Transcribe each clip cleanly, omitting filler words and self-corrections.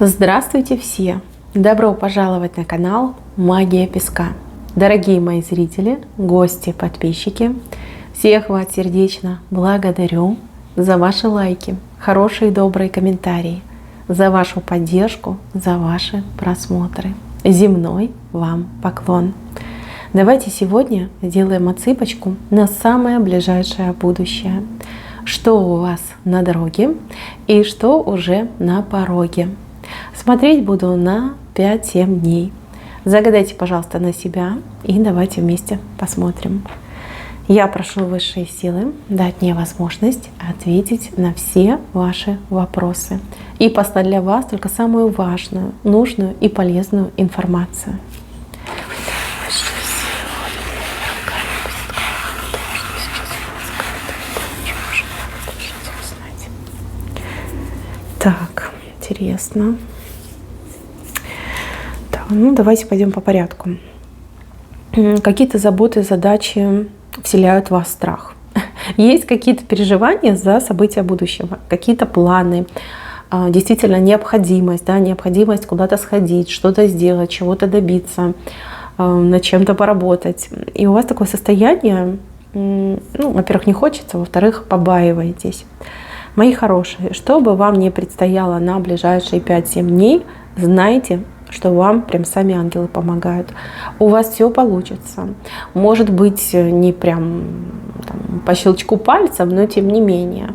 Здравствуйте все! Добро пожаловать на канал Магия Песка. Дорогие мои зрители, гости, подписчики, всех вас сердечно благодарю за ваши лайки, хорошие и добрые комментарии, за вашу поддержку, за ваши просмотры. Земной вам поклон! Давайте сегодня сделаем отсыпочку на самое ближайшее будущее. Что у вас на дороге и что уже на пороге. Смотреть буду на 5-7 дней. Загадайте, пожалуйста, на себя и давайте вместе посмотрим. Я прошу высшие силы дать мне возможность ответить на все ваши вопросы и послать для вас только самую важную, нужную и полезную информацию. Так, интересно. Так, давайте пойдем по порядку. Какие-то заботы, задачи вселяют в вас страх. Есть какие-то переживания за события будущего, какие-то планы, действительно необходимость, необходимость куда-то сходить, что-то сделать, чего-то добиться, над чем-то поработать. И у вас такое состояние, во-первых, не хочется, во-вторых, побаиваетесь. Мои хорошие, что бы вам ни предстояло на ближайшие 5-7 дней, знайте, что вам прям сами ангелы помогают. У вас все получится. Может быть, не прям по щелчку пальцев, но тем не менее.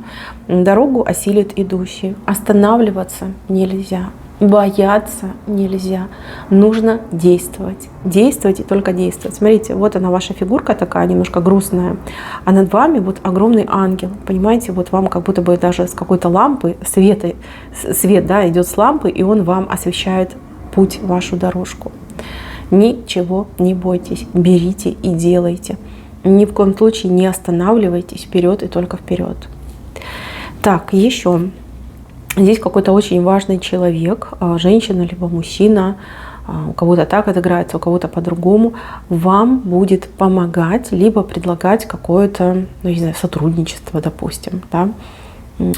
Дорогу осилит идущий. Останавливаться нельзя. Бояться нельзя. Нужно действовать. Действовать и только действовать. Смотрите, вот она, ваша фигурка такая, немножко грустная. А над вами вот огромный ангел. Понимаете, вот вам как будто бы даже с какой-то лампы, свет идет с лампы, и он вам освещает путь, вашу дорожку. Ничего не бойтесь. Берите и делайте. Ни в коем случае не останавливайтесь. Вперед и только вперед. Так, еще. Здесь какой-то очень важный человек, женщина либо мужчина, у кого-то так отыграется, у кого-то по-другому, вам будет помогать, либо предлагать какое-то, сотрудничество, допустим,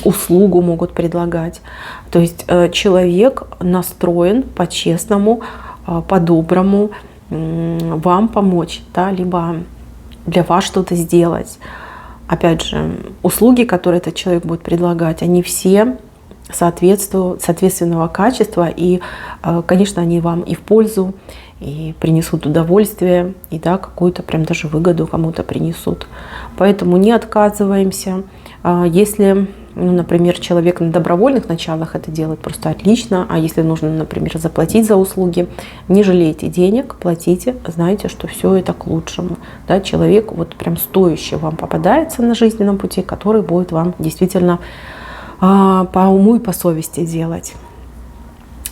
услугу могут предлагать. То есть человек настроен по-честному, по-доброму вам помочь, либо для вас что-то сделать. Опять же, услуги, которые этот человек будет предлагать, они все соответственного качества, и, конечно, они вам и в пользу, и принесут удовольствие, и какую-то прям даже выгоду кому-то принесут. Поэтому не отказываемся. Если, например, человек на добровольных началах это делает, просто отлично. А если нужно, например, заплатить за услуги, не жалейте денег, платите, знайте, что все это к лучшему. Человек вот прям стоящий вам попадается на жизненном пути, который будет вам действительно по уму и по совести делать.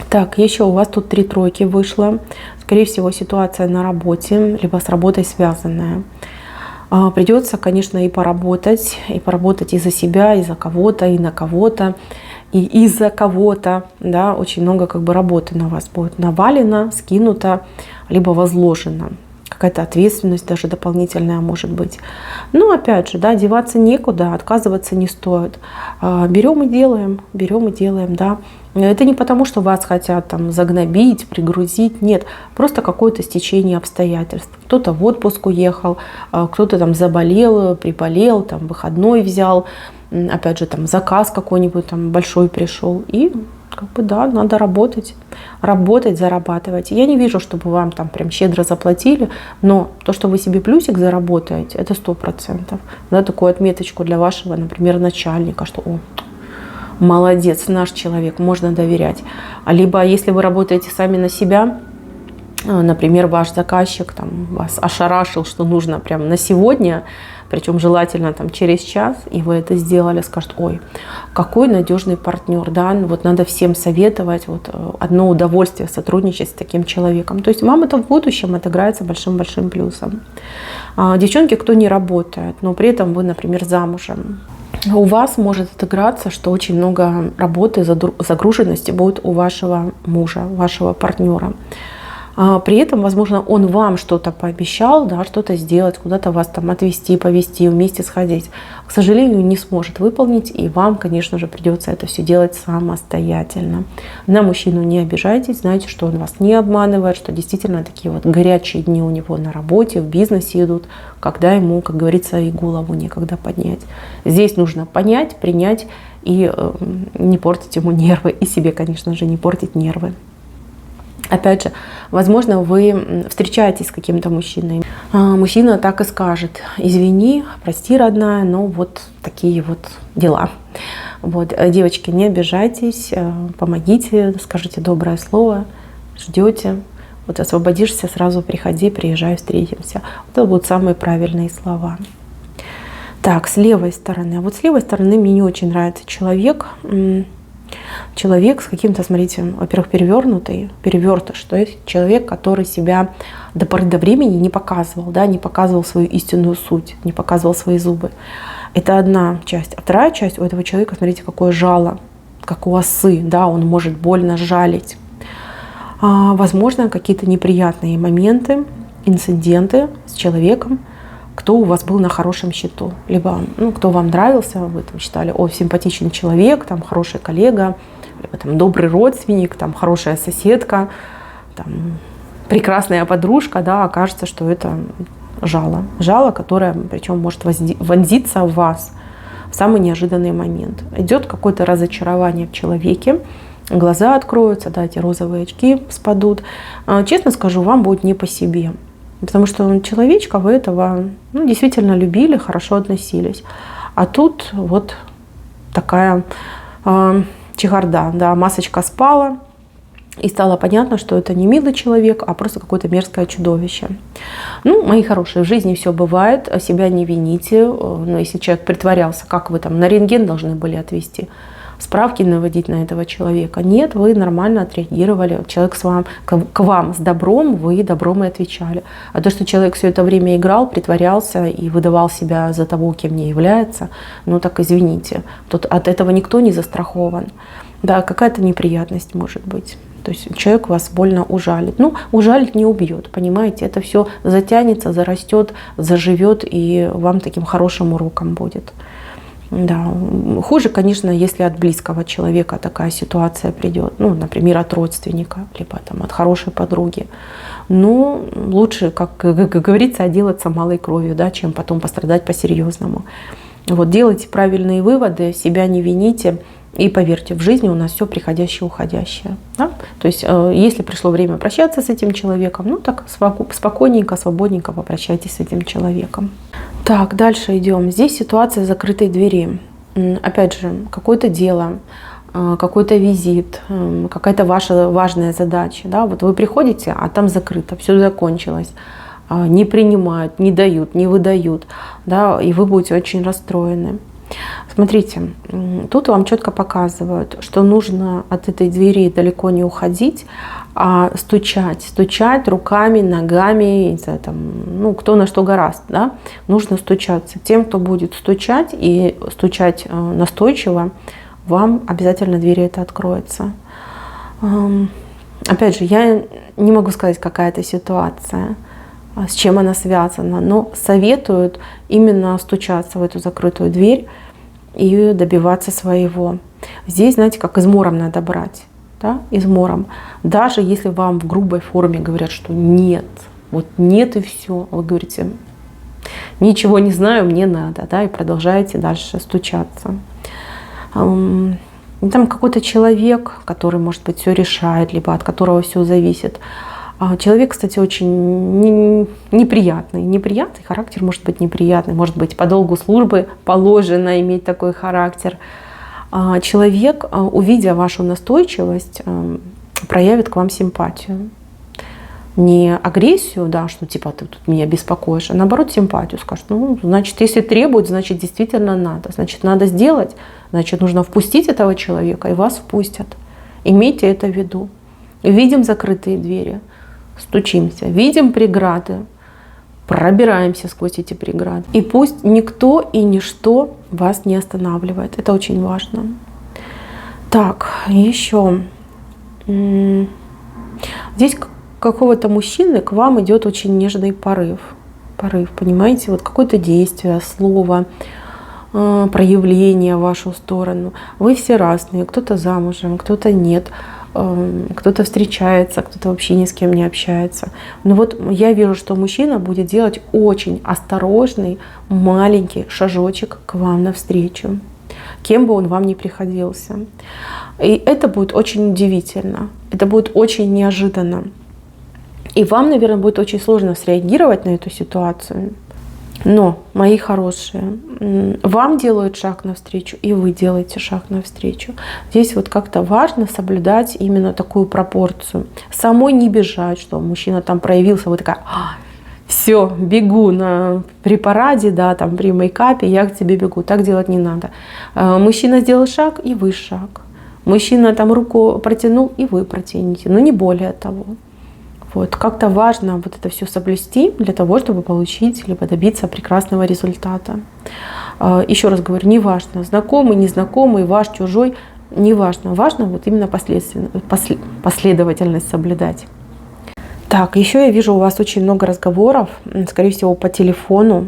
Так, еще у вас тут 3 тройки вышло. Скорее всего, ситуация на работе, либо с работой связанная. Придется, конечно, и поработать и за себя, и за кого-то, и на кого-то, и из-за кого-то. Очень много работы на вас будет навалено, скинуто, либо возложено. Какая-то ответственность даже дополнительная может быть. Но опять же, деваться некуда, отказываться не стоит. Берем и делаем, Это не потому, что вас хотят загнобить, пригрузить. Нет, просто какое-то стечение обстоятельств. Кто-то в отпуск уехал, кто-то заболел, приболел, выходной взял. Опять же, заказ какой-нибудь большой пришел. И надо работать, зарабатывать. Я не вижу, чтобы вам прям щедро заплатили, но то, что вы себе плюсик заработаете, это 100%. Такую отметочку для вашего, например, начальника, что молодец, наш человек, можно доверять. Либо если вы работаете сами на себя, например, ваш заказчик вас ошарашил, что нужно прям на сегодня, причем желательно через час, и вы это сделали, скажут: ой, какой надежный партнер, надо всем советовать, одно удовольствие сотрудничать с таким человеком. То есть вам это в будущем отыграется большим-большим плюсом. Девчонки, кто не работает, но при этом вы, например, замужем, у вас может отыграться, что очень много работы, загруженности будет у вашего мужа, вашего партнера. При этом, возможно, он вам что-то пообещал, да, что-то сделать, куда-то вас там отвезти, повезти, вместе сходить. К сожалению, не сможет выполнить, и вам, конечно же, придется это все делать самостоятельно. На мужчину не обижайтесь, знайте, что он вас не обманывает, что действительно такие вот горячие дни у него на работе, в бизнесе идут, когда ему, как говорится, и голову некогда поднять. Здесь нужно понять, принять и не портить ему нервы, и себе, конечно же, не портить нервы. Опять же, возможно, вы встречаетесь с каким-то мужчиной. Мужчина так и скажет: извини, прости, родная, но вот такие вот дела. Вот, девочки, не обижайтесь, помогите, скажите доброе слово, ждете. Вот освободишься, сразу приходи, приезжай, встретимся. Вот это будут самые правильные слова. Так, с левой стороны. Вот с левой стороны мне не очень нравится человек. Человек с каким-то, смотрите, во-первых, перевертыш, то есть человек, который себя до поры до времени не показывал, да, не показывал свою истинную суть, не показывал свои зубы. Это одна часть. А вторая часть у этого человека, смотрите, какое жало, как у осы, да, он может больно жалить. Возможно, какие-то неприятные моменты, инциденты с человеком, кто у вас был на хорошем счету. Либо, кто вам нравился, вы там считали: о, симпатичный человек, там, хороший коллега, либо там добрый родственник, там, хорошая соседка, там, прекрасная подружка, да, окажется, что это жало. Жало, которое, причем, может вонзиться в вас в самый неожиданный момент. Идет какое-то разочарование в человеке, глаза откроются, да, эти розовые очки спадут. Честно скажу, вам будет не по себе. Потому что человечка вы этого действительно любили, хорошо относились. А тут вот такая чехарда, да, масочка спала, и стало понятно, что это не милый человек, а просто какое-то мерзкое чудовище. Мои хорошие, в жизни все бывает, себя не вините. Но если человек притворялся, как вы там на рентген должны были отвезти, справки наводить на этого человека. Нет, вы нормально отреагировали. Человек к вам с добром, вы добром и отвечали. А то, что человек все это время играл, притворялся и выдавал себя за того, кем не является, так извините. Тут от этого никто не застрахован. Да, какая-то неприятность может быть. То есть человек вас больно ужалит. Ужалит не убьет, понимаете? Это все затянется, зарастет, заживет, и вам таким хорошим уроком будет. Да, хуже, конечно, если от близкого человека такая ситуация придет, например, от родственника, либо там, от хорошей подруги. Лучше, как говорится, отделаться малой кровью, да, чем потом пострадать по-серьезному. Вот, делайте правильные выводы, себя не вините. И поверьте, в жизни у нас все приходящее, уходящее. Да? То есть, если пришло время прощаться с этим человеком, так спокойненько, свободненько попрощайтесь с этим человеком. Так, дальше идем. Здесь ситуация закрытой двери. Опять же, какое-то дело, какой-то визит, какая-то ваша важная задача. Да? Вот вы приходите, а там закрыто, все закончилось. Не принимают, не дают, не выдают. Да? И вы будете очень расстроены. Смотрите, тут вам четко показывают, что нужно от этой двери далеко не уходить, а стучать руками, ногами, кто на что гораст, да? Нужно стучаться. Тем, кто будет стучать и стучать настойчиво, вам обязательно дверь эта откроется. Опять же, я не могу сказать, какая это ситуация, с чем она связана, но советуют именно стучаться в эту закрытую дверь и добиваться своего. Здесь, знаете, как измором надо брать, да? Измором. Даже если вам в грубой форме говорят, что нет, вот нет и все, вы говорите: ничего не знаю, мне надо, да, и продолжаете дальше стучаться. Там какой-то человек, который, может быть, все решает, либо от которого все зависит. Человек, кстати, очень неприятный характер, может быть неприятный, может быть по долгу службы положено иметь такой характер. Человек, увидя вашу настойчивость, проявит к вам симпатию. Не агрессию, да, что типа ты тут меня беспокоишь, а наоборот симпатию. Скажет: значит, если требует, значит, действительно надо. Значит, надо сделать, значит, нужно впустить этого человека, и вас впустят. Имейте это в виду. Видим закрытые двери, стучимся, видим преграды, пробираемся сквозь эти преграды. И пусть никто и ничто вас не останавливает. Это очень важно. Так, еще. Здесь какого-то мужчины к вам идет очень нежный порыв. Порыв, понимаете? Вот какое-то действие, слово, проявление в вашу сторону. Вы все разные. Кто-то замужем, кто-то нет. Кто-то встречается, кто-то вообще ни с кем не общается. Но вот я вижу, что мужчина будет делать очень осторожный, маленький шажочек к вам навстречу, кем бы он вам ни приходился. И это будет очень удивительно, это будет очень неожиданно. И вам, наверное, будет очень сложно среагировать на эту ситуацию. Но, мои хорошие, вам делают шаг навстречу, и вы делаете шаг навстречу. Здесь вот как-то важно соблюдать именно такую пропорцию. Самой не бежать, что мужчина там проявился, вы такая: все, бегу при параде, да, там, при мейкапе, я к тебе бегу. Так делать не надо. Мужчина сделал шаг, и вы шаг. Мужчина там руку протянул, и вы протянете. Но не более того. Вот. Как-то важно вот это все соблюсти для того, чтобы получить либо добиться прекрасного результата. Еще раз говорю, неважно, знакомый, незнакомый, ваш, чужой, неважно. Важно вот именно последовательность соблюдать. Так, еще я вижу у вас очень много разговоров, скорее всего, по телефону.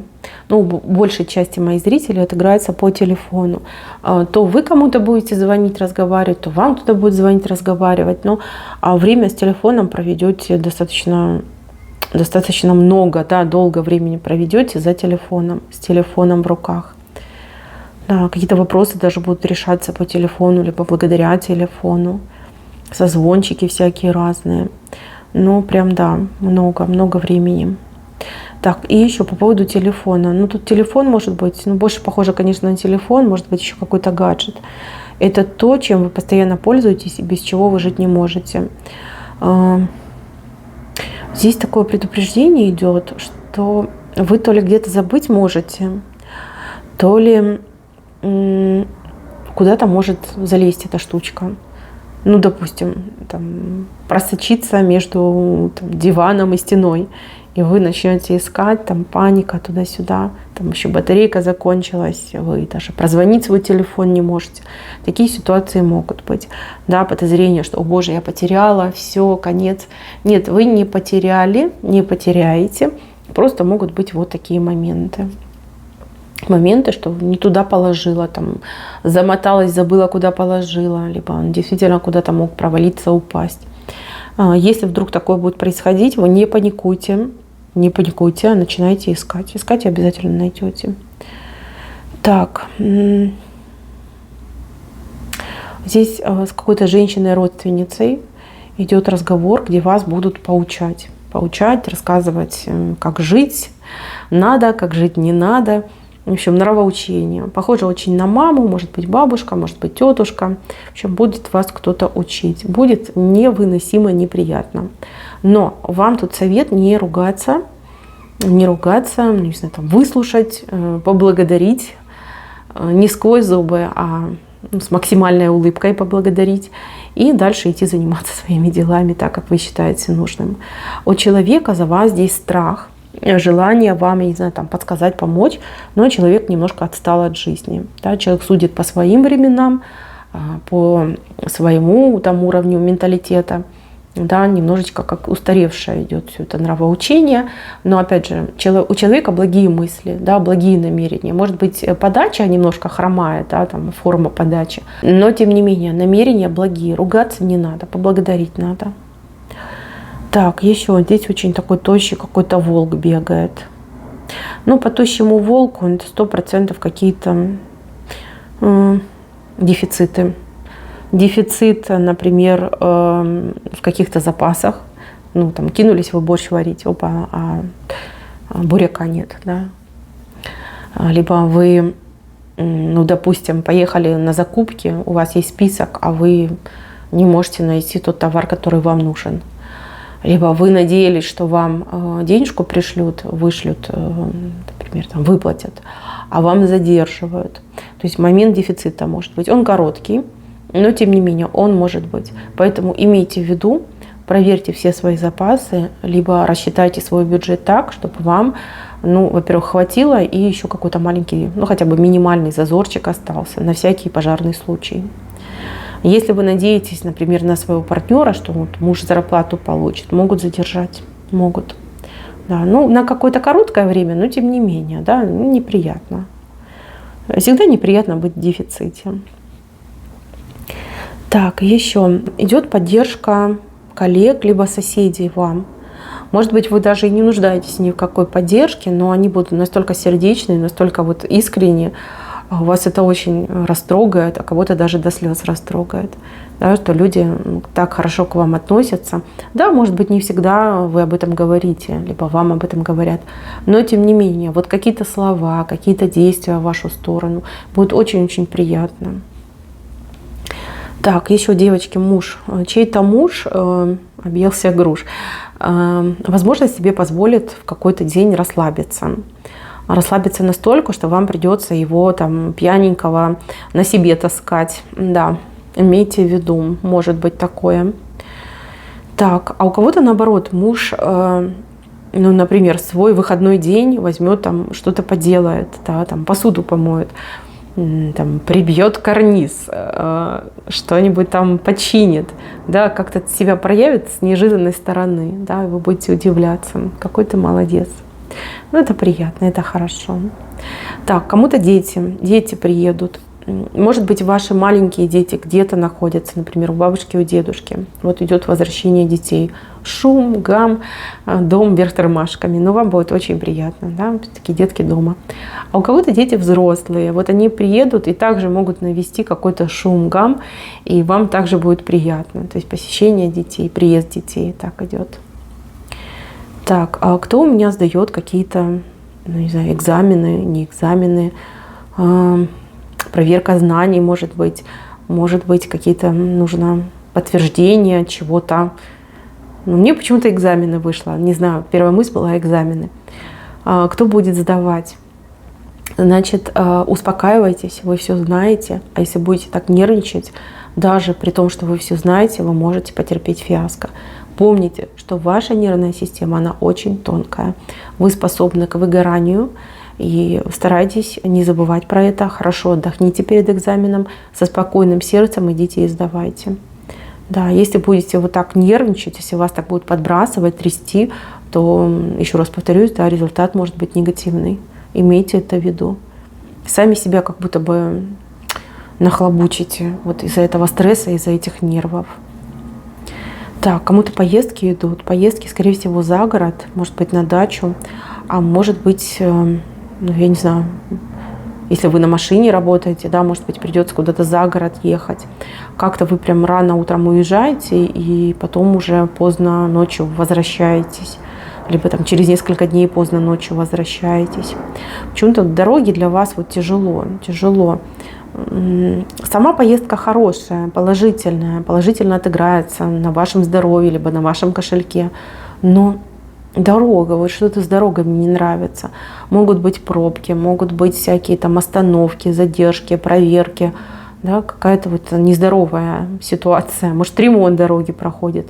Ну, большей части моих зрителей отыграется по телефону. То вы кому-то будете звонить, разговаривать, то вам кто-то будет звонить, разговаривать. Но время с телефоном проведете достаточно много, да, долго времени проведете за телефоном, с телефоном в руках. Да, какие-то вопросы даже будут решаться по телефону, либо благодаря телефону. Созвончики всякие разные. Ну, прям, да, много времени. Так, и еще по поводу телефона. Ну, тут телефон может быть, больше похоже, конечно, на телефон, может быть, еще какой-то гаджет. Это то, чем вы постоянно пользуетесь и без чего вы жить не можете. Здесь такое предупреждение идет, что вы то ли где-то забыть можете, то ли куда-то может залезть эта штучка. Ну, допустим, там, просочиться между диваном и стеной. И вы начнете искать, там паника туда-сюда, там еще батарейка закончилась, вы даже прозвонить свой телефон не можете. Такие ситуации могут быть. Да, подозрение, что, о боже, я потеряла, все, конец. Нет, вы не потеряли, не потеряете. Просто могут быть вот такие моменты. Моменты, что не туда положила, там, замоталась, забыла, куда положила, либо он действительно куда-то мог провалиться, упасть. Если вдруг такое будет происходить, вы не паникуйте, а начинайте искать. Искать и обязательно найдете. Так, здесь с какой-то женщиной-родственницей идет разговор, где вас будут поучать. Поучать, рассказывать, как жить надо, как жить не надо. В общем, нравоучение. Похоже очень на маму, может быть бабушка, может быть тетушка. В общем, будет вас кто-то учить. Будет невыносимо неприятно. Но вам тут совет не ругаться, не знаю, там, выслушать, поблагодарить. Не сквозь зубы, а с максимальной улыбкой поблагодарить. И дальше идти заниматься своими делами так, как вы считаете нужным. У человека за вас здесь страх. Желание вам, я не знаю, там, подсказать, помочь, но человек немножко отстал от жизни. Да? Человек судит по своим временам, по своему там, уровню менталитета. Да? Немножечко как устаревшее идет все это нравоучение. Но опять же, у человека благие мысли, да, благие намерения. Может быть, подача немножко хромает, да, там, форма подачи. Но тем не менее, намерения благие. Ругаться не надо, поблагодарить надо. Так, еще здесь очень такой тощий какой-то волк бегает. Ну, по тощему волку это 100% какие-то дефициты. Дефицит, например, в каких-то запасах. Ну, там, кинулись вы борщ варить, опа, а буряка нет, да. Либо вы, ну, допустим, поехали на закупки, у вас есть список, а вы не можете найти тот товар, который вам нужен. Либо вы надеялись, что вам денежку пришлют, вышлют, например, там, выплатят, а вам задерживают. То есть момент дефицита может быть. Он короткий, но тем не менее он может быть. Поэтому имейте в виду, проверьте все свои запасы, либо рассчитайте свой бюджет так, чтобы вам, ну, во-первых, хватило, и еще какой-то маленький, ну, хотя бы минимальный зазорчик остался на всякий пожарный случай. Если вы надеетесь, например, на своего партнера, что вот муж зарплату получит, могут задержать, могут. Да, ну, на какое-то короткое время, но тем не менее, да, неприятно. Всегда неприятно быть в дефиците. Так, еще идет поддержка коллег, либо соседей вам. Может быть, вы даже и не нуждаетесь ни в какой поддержке, но они будут настолько сердечные, настолько вот искренние, вас это очень растрогает, а кого-то даже до слез растрогает. Да, что люди так хорошо к вам относятся. Да, может быть, не всегда вы об этом говорите, либо вам об этом говорят, но тем не менее, вот какие-то слова, какие-то действия в вашу сторону будет очень-очень приятно. Так, еще, девочки, муж. Чей-то муж объелся груш. Возможно, себе позволит в какой-то день расслабиться. Расслабиться настолько, что вам придется его там пьяненького на себе таскать. Да, имейте в виду, может быть такое. Так, а у кого-то наоборот, муж, ну, например, свой выходной день возьмет, там что-то поделает, да, там посуду помоет, там, прибьет карниз, что-нибудь там починит, да, как-то себя проявит с неожиданной стороны, да, и вы будете удивляться, какой ты молодец. Ну, это приятно, это хорошо. Так, кому-то дети приедут. Может быть, ваши маленькие дети где-то находятся, например, у бабушки, у дедушки. Вот идет возвращение детей. Шум, гам, дом вверх тормашками. Но вам будет очень приятно, да, такие детки дома. А у кого-то дети взрослые. Вот они приедут и также могут навести какой-то шум, гам, и вам также будет приятно. То есть посещение детей, приезд детей так идет. Так, а кто у меня сдает какие-то, ну, не знаю, экзамены, не экзамены, проверка знаний, может быть какие-то нужно подтверждения чего-то. Но мне почему-то экзамены вышло, не знаю, первая мысль была экзамены. Кто будет сдавать? Значит, успокаивайтесь, вы все знаете, а если будете так нервничать, даже при том, что вы все знаете, вы можете потерпеть фиаско. Помните, что ваша нервная система, она очень тонкая. Вы способны к выгоранию, и старайтесь не забывать про это. Хорошо отдохните перед экзаменом, со спокойным сердцем идите и сдавайте. Да, если будете вот так нервничать, если вас так будут подбрасывать, трясти, то, еще раз повторюсь, да, результат может быть негативный. Имейте это в виду. Сами себя как будто бы нахлобучите вот из-за этого стресса, из-за этих нервов. Так, кому-то поездки идут. Поездки, скорее всего, за город, может быть, на дачу, а может быть, ну, я не знаю, если вы на машине работаете, да, может быть, придется куда-то за город ехать. Как-то вы прям рано утром уезжаете и потом уже поздно ночью возвращаетесь. Либо там через несколько дней поздно ночью возвращаетесь. Почему-то дороги для вас вот тяжело. Сама поездка хорошая, положительная, положительно отыграется на вашем здоровье, либо на вашем кошельке. Но дорога, вот что-то с дорогами не нравится. Могут быть пробки, могут быть всякие там остановки, задержки, проверки. Да, какая-то вот нездоровая ситуация. Может, ремонт дороги проходит.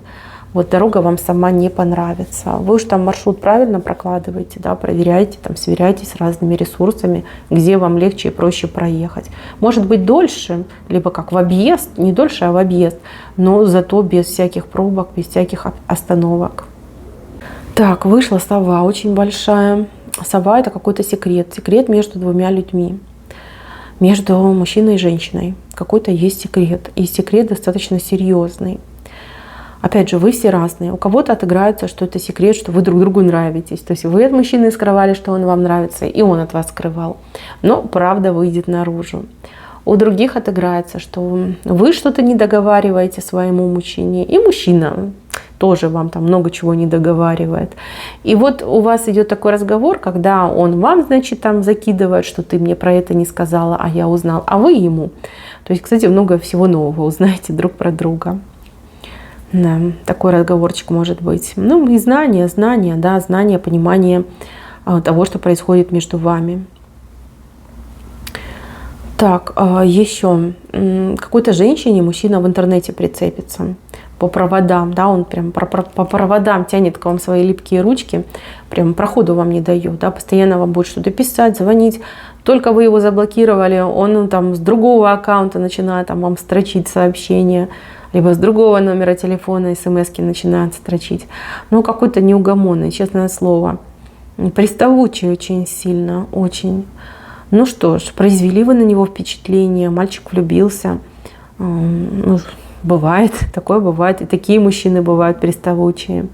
Вот дорога вам сама не понравится. Вы уж там маршрут правильно прокладываете, да, проверяйте, там, сверяйтесь с разными ресурсами, где вам легче и проще проехать. Может быть дольше, либо как в объезд, не дольше, а в объезд, но зато без всяких пробок, без всяких остановок. Так, вышла сова очень большая. Сова — это какой-то секрет. Секрет между двумя людьми. Между мужчиной и женщиной. Какой-то есть секрет. И секрет достаточно серьезный. Опять же, вы все разные. У кого-то отыграется, что это секрет, что вы друг другу нравитесь. То есть вы от мужчины скрывали, что он вам нравится, и он от вас скрывал. Но правда выйдет наружу. У других отыграется, что вы что-то не договариваете своему мужчине, и мужчина тоже вам там много чего не договаривает. И вот у вас идет такой разговор, когда он вам, значит, там закидывает, что ты мне про это не сказала, а я узнал, а вы ему. То есть, кстати, много всего нового узнаете друг про друга. Да, такой разговорчик может быть. Ну и знание, да, знание, понимание того, что происходит между вами. Так, еще какой-то женщине мужчина в интернете прицепится по проводам, да, он прям по проводам тянет к вам свои липкие ручки, прям проходу вам не дает, да, постоянно вам будет что-то писать, звонить, Только вы его заблокировали, он там с другого аккаунта начинает там вам строчить сообщения, либо с другого номера телефона смс-ки начинает строчить. Ну, какой-то неугомонный, честное слово. Приставучий очень сильно, очень. Ну что ж, произвели вы на него впечатление, мальчик влюбился. Ну, бывает, такое бывает. И такие мужчины бывают приставучие.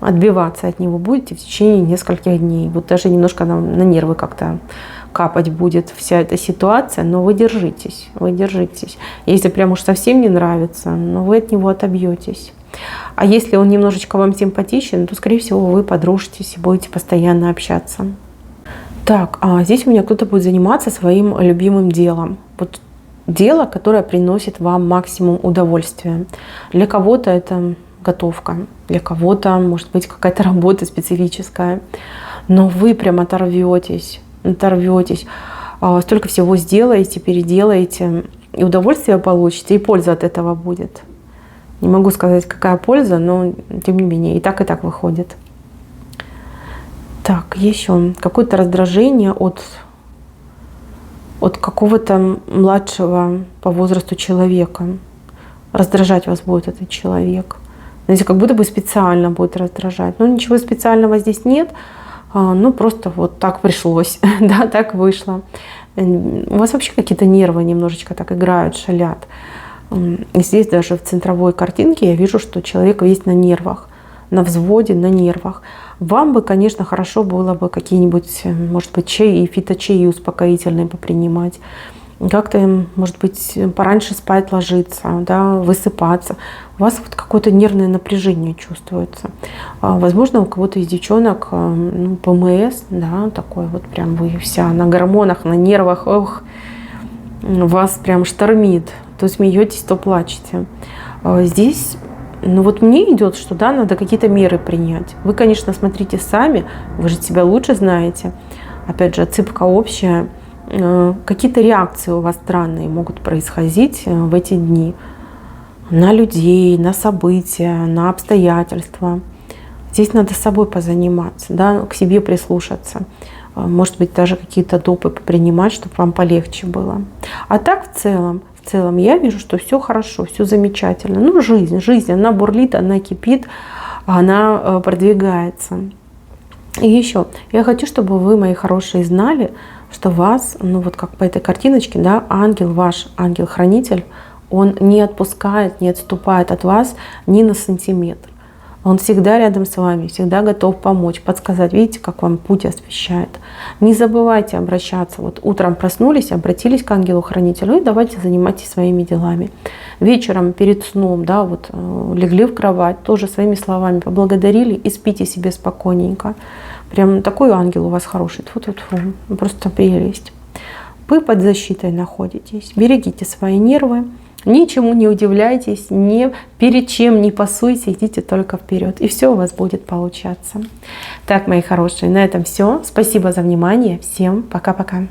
Отбиваться от него будете в течение нескольких дней. Вот даже немножко на нервы как-то капать будет вся эта ситуация, но вы держитесь, вы держитесь. Если прям уж совсем не нравится, но вы от него отобьетесь. А если он немножечко вам симпатичен, то, скорее всего, вы подружитесь и будете постоянно общаться. Так, а здесь у меня кто-то будет заниматься своим любимым делом. Вот дело, которое приносит вам максимум удовольствия. Для кого-то это готовка, для кого-то, может быть, какая-то работа специфическая. Но вы прям оторветесь, столько всего сделаете, переделаете, и удовольствие получите, и польза от этого будет. Не могу сказать, какая польза, но тем не менее, и так выходит. Так, еще какое-то раздражение от какого-то младшего по возрасту человека. Раздражать вас будет этот человек. Знаете, как будто бы специально будет раздражать. Но ничего специального здесь нет. Ну, просто вот так пришлось, да, так вышло. У вас вообще какие-то нервы немножечко так играют, шалят. И здесь даже в центровой картинке я вижу, что человек весь на нервах, на взводе, на нервах. Вам бы, конечно, хорошо было бы какие-нибудь, может быть, чаи, фиточаи успокоительные попринимать. Как-то, может быть, пораньше спать ложиться, да, высыпаться. У вас вот какое-то нервное напряжение чувствуется. Возможно, у кого-то из девчонок ПМС, да, такой вот прям вы вся на гормонах, на нервах, ох, вас прям штормит. То смеетесь, то плачете. Здесь, ну вот мне идет, что да, надо какие-то меры принять. Вы, конечно, смотрите сами, вы же себя лучше знаете. Опять же, отсыпка общая. Какие-то реакции у вас странные могут происходить в эти дни на людей, на события, на обстоятельства. Здесь надо с собой позаниматься, да, к себе прислушаться. Может быть, даже какие-то допы принимать, чтобы вам полегче было. А так в целом я вижу, что все хорошо, все замечательно. Ну, жизнь, она бурлит, она кипит, она продвигается. И еще, я хочу, чтобы вы, мои хорошие, знали, что вас, ну вот как по этой картиночке, да, ангел ваш, ангел-хранитель, он не отпускает, не отступает от вас ни на сантиметр. Он всегда рядом с вами, всегда готов помочь, подсказать. Видите, как вам путь освещает. Не забывайте обращаться. Вот утром проснулись, обратились к ангелу-хранителю, и давайте занимайтесь своими делами. Вечером перед сном, да, вот легли в кровать, тоже своими словами поблагодарили и спите себе спокойненько. Прям такой ангел у вас хороший. Тьфу-тьфу-тьфу. Просто прелесть. Вы под защитой находитесь. Берегите свои нервы. Ничему не удивляйтесь, ни перед чем не пасуйте, идите только вперед. И все у вас будет получаться. Так, мои хорошие, на этом все. Спасибо за внимание. Всем пока-пока.